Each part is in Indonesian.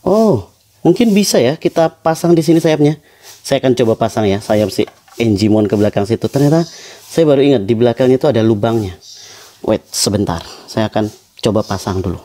Oh, mungkin bisa ya kita pasang di sini sayapnya. Saya akan coba pasang ya sayap si Engimon ke belakang situ. Ternyata saya baru ingat di belakangnya itu ada lubangnya. Wait, sebentar. Saya akan coba pasang dulu.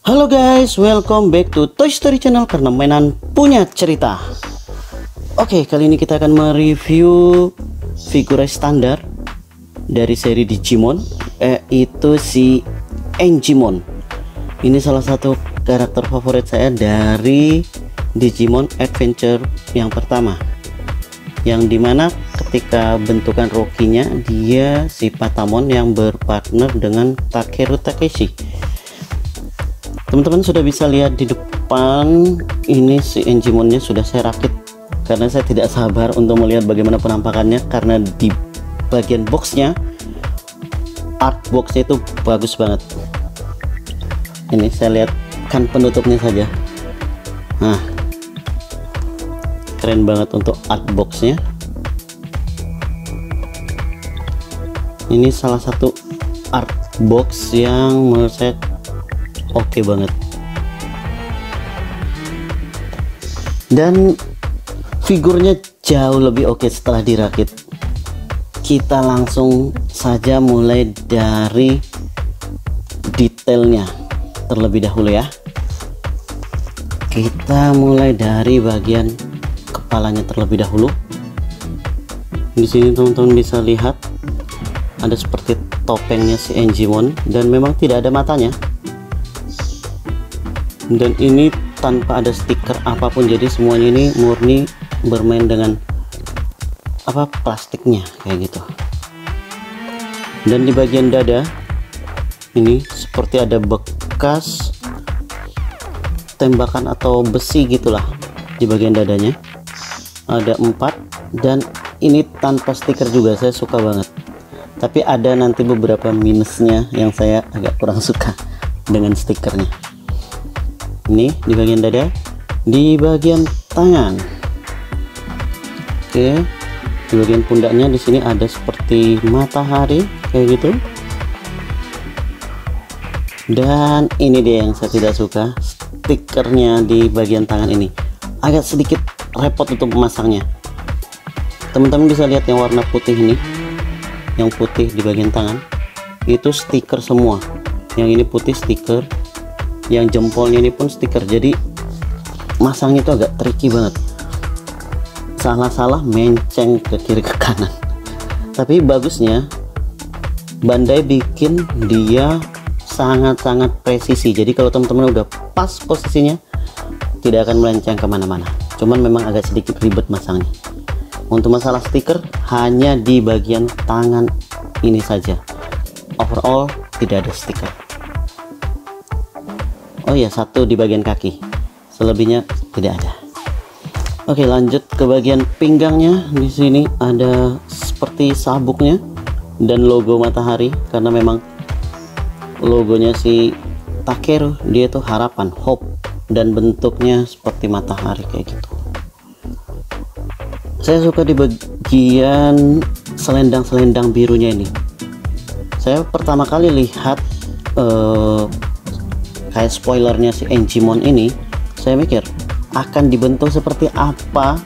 Halo guys, welcome back to Toy Story Channel, karena mainan punya cerita. Oke, kali ini kita akan mereview figure standar dari seri Digimon, yaitu si Engimon. Ini salah satu karakter favorit saya dari Digimon Adventure yang pertama, yang dimana ketika bentukan Rocky-nya dia si Patamon yang berpartner dengan Takeru Takeshi. Teman-teman sudah bisa lihat di depan ini si Engimonnya sudah saya rakit, karena saya tidak sabar untuk melihat bagaimana penampakannya, karena di bagian boxnya, art boxnya itu bagus banget. Ini saya lihat kan penutupnya saja, nah keren banget untuk art boxnya. Ini salah satu art box yang menurut saya oke banget, dan figurnya jauh lebih oke setelah dirakit. Kita langsung saja mulai dari detailnya terlebih dahulu ya. Kita mulai dari bagian kepalanya terlebih dahulu. Di sini teman-teman bisa lihat ada seperti topengnya si Engimon, dan memang tidak ada matanya. Dan ini tanpa ada stiker apapun, jadi semuanya ini murni bermain dengan plastiknya kayak gitu. Dan di bagian dada ini seperti ada bekas tembakan atau besi gitulah. Di bagian dadanya ada 4, dan ini tanpa stiker juga, saya suka banget. Tapi ada nanti beberapa minusnya yang saya agak kurang suka dengan stikernya. Ini di bagian dada, di bagian tangan. Oke, di bagian pundaknya di sini ada seperti matahari kayak gitu. Dan ini dia yang saya tidak suka, stikernya di bagian tangan ini agak sedikit repot untuk memasangnya. Teman-teman bisa lihat yang warna putih ini, yang putih di bagian tangan itu stiker semua. Yang ini putih stiker, yang jempolnya ini pun stiker, jadi masangnya itu agak tricky banget. Salah-salah menceng ke kiri ke kanan. Tapi bagusnya Bandai bikin dia sangat-sangat presisi, jadi kalau teman-teman udah pas posisinya tidak akan melenceng kemana-mana. Cuman memang agak sedikit ribet masangnya. Untuk masalah stiker hanya di bagian tangan ini saja, overall tidak ada stiker. Oh ya, satu di bagian kaki, selebihnya tidak ada. Oke, lanjut ke bagian pinggangnya. Di sini ada seperti sabuknya dan logo matahari, karena memang logonya si Takeru dia itu harapan, hope, dan bentuknya seperti matahari kayak gitu. Saya suka di bagian selendang-selendang birunya ini. Saya pertama kali lihat kayak spoilernya si Engimon ini, saya mikir akan dibentuk seperti apa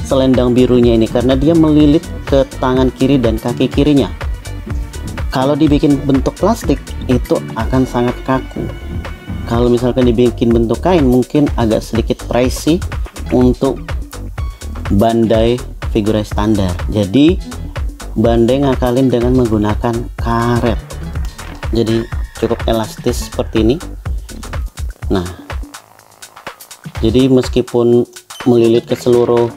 selendang birunya ini, karena dia melilit ke tangan kiri dan kaki kirinya. Kalau dibikin bentuk plastik itu akan sangat kaku. Kalau misalkan dibikin bentuk kain mungkin agak sedikit pricey untuk Bandai figure standar. Jadi Bandai ngakalin dengan menggunakan karet, jadi cukup elastis seperti ini. Nah, jadi meskipun melilit ke seluruh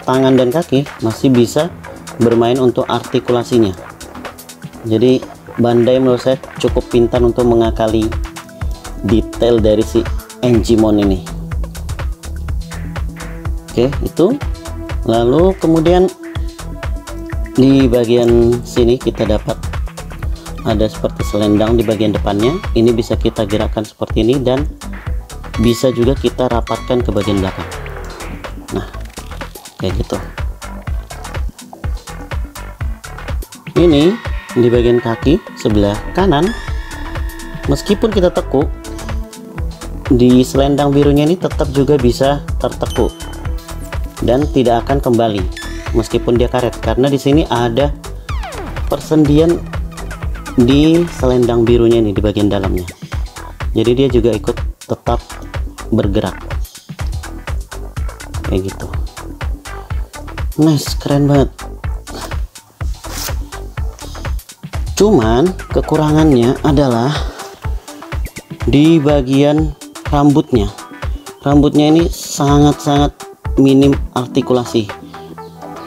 tangan dan kaki masih bisa bermain untuk artikulasinya. Jadi Bandai menurut saya cukup pintar untuk mengakali detail dari si Engimon ini. Oke, itu. Lalu kemudian di bagian sini kita dapat ada seperti selendang di bagian depannya. Ini bisa kita gerakkan seperti ini, dan bisa juga kita rapatkan ke bagian belakang. Nah, kayak gitu. Ini di bagian kaki sebelah kanan, meskipun kita tekuk, di selendang birunya ini tetap juga bisa tertekuk dan tidak akan kembali meskipun dia karet, karena di sini ada persendian di selendang birunya ini di bagian dalamnya. Jadi dia juga ikut tetap bergerak kayak gitu. Nice, keren banget. Cuman kekurangannya adalah di bagian rambutnya. Rambutnya ini sangat-sangat minim artikulasi.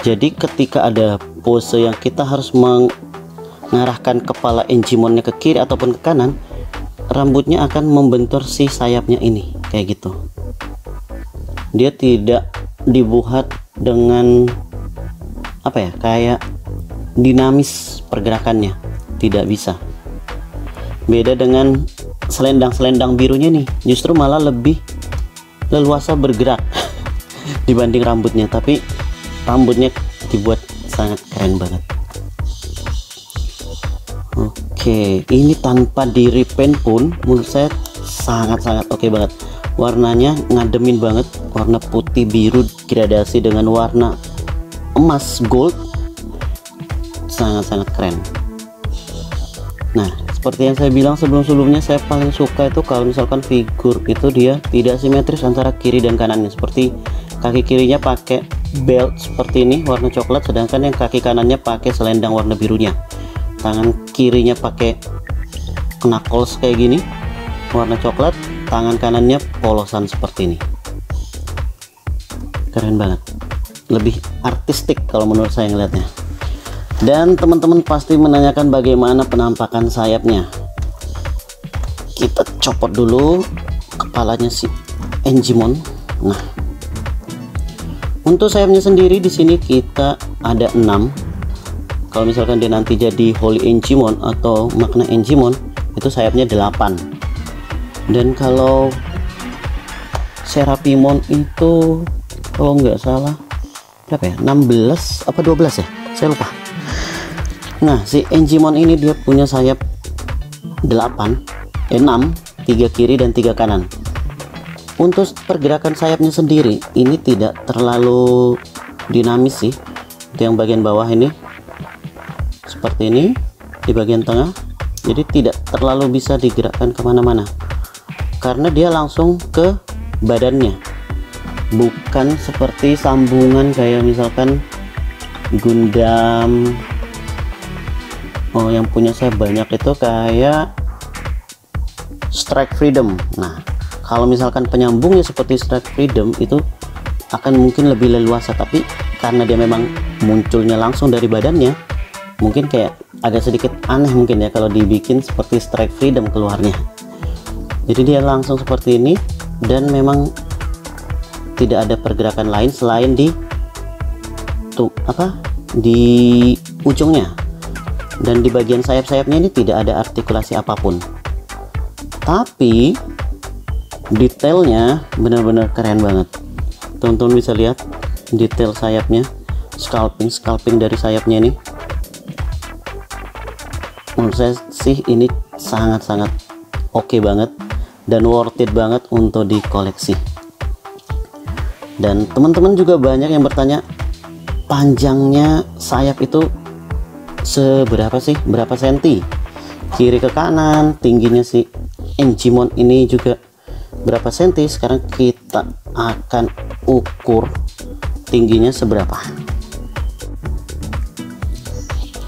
Jadi ketika ada pose yang kita harus mengarahkan kepala Enjimonnya ke kiri ataupun ke kanan, rambutnya akan membentur si sayapnya ini kayak gitu. Dia tidak dibuat dengan apa ya, kayak dinamis pergerakannya, tidak bisa. Beda dengan selendang-selendang birunya nih, justru malah lebih leluasa bergerak dibanding rambutnya, tapi rambutnya dibuat sangat keren banget. Oke, ini tanpa di repaint pun menurut saya sangat-sangat oke banget. Warnanya ngademin banget, warna putih biru gradasi dengan warna emas gold, sangat-sangat keren. Nah, seperti yang saya bilang sebelum-sebelumnya, saya paling suka itu kalau misalkan figur itu dia tidak simetris antara kiri dan kanannya. Seperti kaki kirinya pakai belt seperti ini warna coklat, sedangkan yang kaki kanannya pakai selendang warna birunya. Tangan kirinya pakai knuckles kayak gini warna coklat, tangan kanannya polosan seperti ini. Keren banget, lebih artistik kalau menurut saya ngeliatnya. Dan teman-teman pasti menanyakan bagaimana penampakan sayapnya. Kita copot dulu kepalanya si Enjimon. Nah, untuk sayapnya sendiri di sini kita ada 6. Kalau misalkan dia nanti jadi Holy Enjimon atau Magna Enjimon, itu sayapnya 8. Dan kalau Serapimon itu kalau nggak salah berapa ya, 16 apa 12 ya, saya lupa. Nah, si Enjimon ini dia punya sayap 6, 3 kiri dan 3 kanan. Untuk pergerakan sayapnya sendiri ini tidak terlalu dinamis sih. Itu yang bagian bawah ini seperti ini, di bagian tengah, jadi tidak terlalu bisa digerakkan kemana-mana karena dia langsung ke badannya, bukan seperti sambungan kayak misalkan Gundam. Oh, yang punya saya banyak itu kayak Strike Freedom. Nah, kalau misalkan penyambungnya seperti Strike Freedom itu akan mungkin lebih leluasa, tapi karena dia memang munculnya langsung dari badannya, mungkin kayak agak sedikit aneh mungkin ya kalau dibikin seperti Strike Freedom keluarnya. Jadi dia langsung seperti ini dan memang tidak ada pergerakan lain selain di di ujungnya. Dan di bagian sayap-sayapnya ini tidak ada artikulasi apapun, tapi detailnya benar-benar keren banget. Teman-teman bisa lihat detail sayapnya, scalping dari sayapnya ini. Menurut saya sih ini sangat-sangat oke banget dan worth it banget untuk dikoleksi. Dan teman-teman juga banyak yang bertanya, panjangnya sayap itu seberapa sih, berapa senti, kiri ke kanan, tingginya si Enjimon ini juga berapa senti. Sekarang kita akan ukur tingginya seberapa.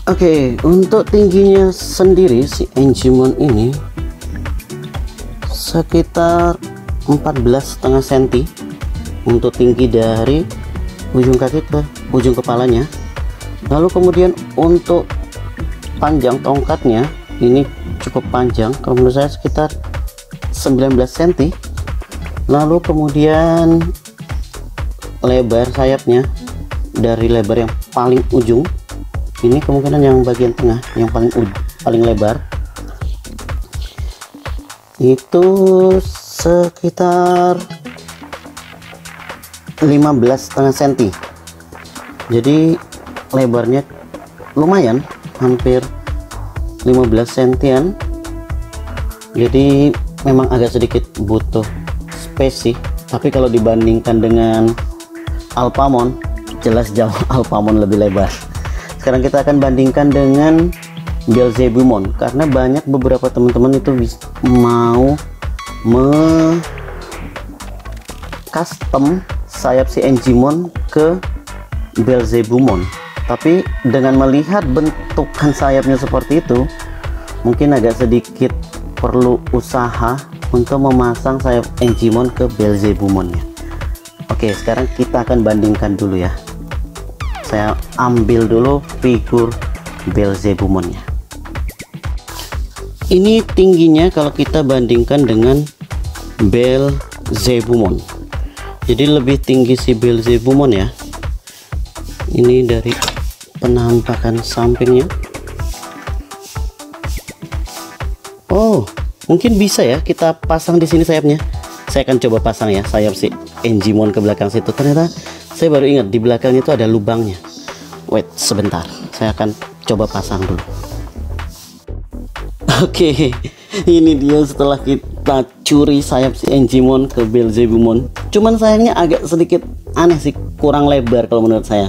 Oke, untuk tingginya sendiri si Enjimon ini sekitar 14,5 cm untuk tinggi dari ujung kaki ke ujung kepalanya. Lalu kemudian untuk panjang tongkatnya ini cukup panjang, kalau menurut saya sekitar 19 cm. Lalu kemudian lebar sayapnya dari lebar yang paling ujung ini kemungkinan yang bagian tengah yang paling lebar itu sekitar 15,5 cm. Jadi lebarnya lumayan hampir 15 sentian, jadi memang agak sedikit butuh space sih. Tapi kalau dibandingkan dengan Alphamon, jelas jauh Alphamon lebih lebar. Sekarang kita akan bandingkan dengan Belzebumon, karena banyak beberapa teman-teman itu mau custom sayap si Engimon ke Belzebumon. Tapi dengan melihat bentukan sayapnya seperti itu, mungkin agak sedikit perlu usaha untuk memasang sayap Engimon ke Belzebumonnya. Oke, sekarang kita akan bandingkan dulu ya. Saya ambil dulu figur Belzebumonnya. Ini tingginya kalau kita bandingkan dengan Belzebumon. Jadi lebih tinggi si Belzebumon ya. Ini dari penampakan sampingnya. Oh, mungkin bisa ya kita pasang di sini sayapnya. Saya akan coba pasang ya sayap si Engimon ke belakang situ. Ternyata saya baru ingat di belakangnya itu ada lubangnya. Wait, sebentar. Saya akan coba pasang dulu. Oke, ini dia setelah kita curi sayap si Engimon ke Belzebumon. Cuman sayangnya agak sedikit aneh sih, kurang lebar kalau menurut saya.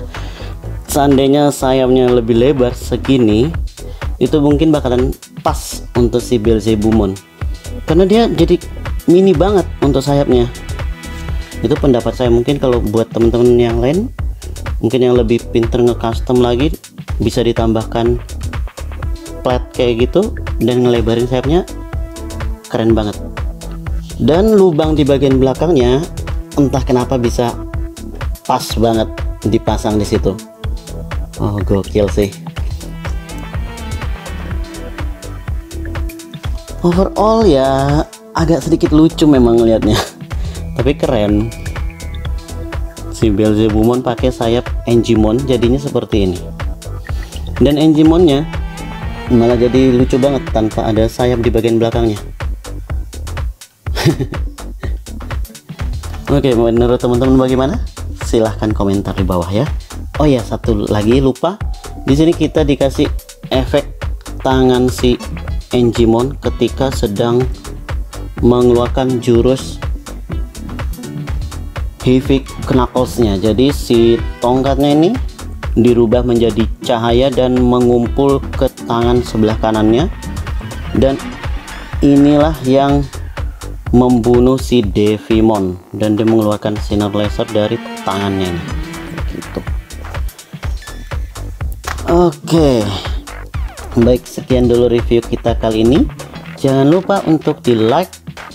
Seandainya sayapnya lebih lebar segini, itu mungkin bakalan pas untuk si Belzebumon. Karena dia jadi mini banget untuk sayapnya. Itu pendapat saya. Mungkin kalau buat teman-teman yang lain, mungkin yang lebih pinter nge-custom lagi, bisa ditambahkan plat kayak gitu dan ngelebarin sayapnya, keren banget. Dan lubang di bagian belakangnya entah kenapa bisa pas banget dipasang di situ. Oh, gokil sih. Overall ya agak sedikit lucu memang ngelihatnya, tapi keren. Si Belzebumon pakai sayap Engimon jadinya seperti ini, dan Engimonnya malah jadi lucu banget tanpa ada sayap di bagian belakangnya. Oke, menurut teman-teman bagaimana? Silahkan komentar di bawah ya. Oh ya, satu lagi lupa, di sini kita dikasih efek tangan si Engimon ketika sedang mengeluarkan jurus Hivik Knuckles-nya. Jadi si tongkatnya ini dirubah menjadi cahaya dan mengumpul ke tangan sebelah kanannya, dan inilah yang membunuh si Devimon, dan dia mengeluarkan sinar laser dari tangannya ini gitu. Oke, baik, sekian dulu review kita kali ini. Jangan lupa untuk di like,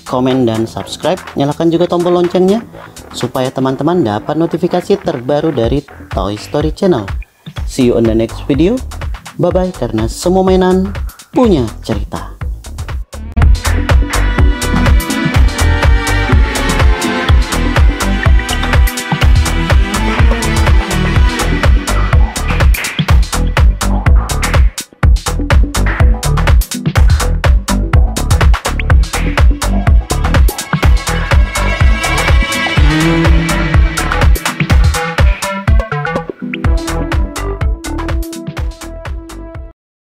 komen, dan subscribe. Nyalakan juga tombol loncengnya supaya teman-teman dapat notifikasi terbaru dari Toy Story Channel. See you on the next video. Bye bye, karena semua mainan punya cerita.